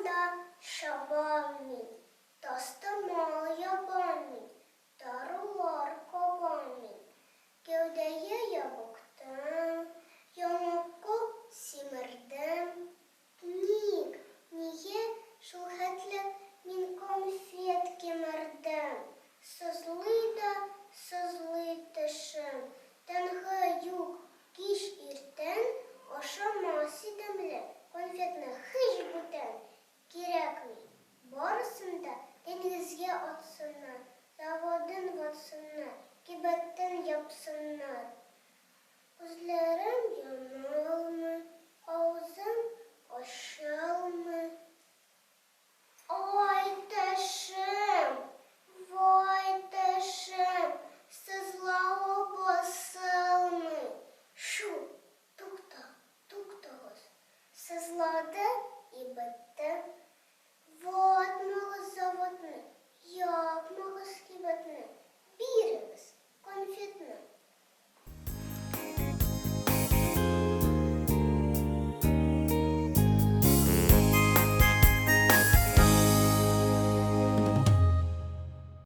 да шабамі, тостомал ябамі, тарулар кабамі, кевдeye yabuktan, yamukku simerdem. Ник, niye şulhetle min konfet kemerdem, sızlı taşım, tenha yuk kiş irten, aşamasi demle, konfetne hiç buten, gerekmi. Barısında denizge atsınlar, zavodun vatsınlar, kibetten yapsınlar. Gözlerim yanılmış.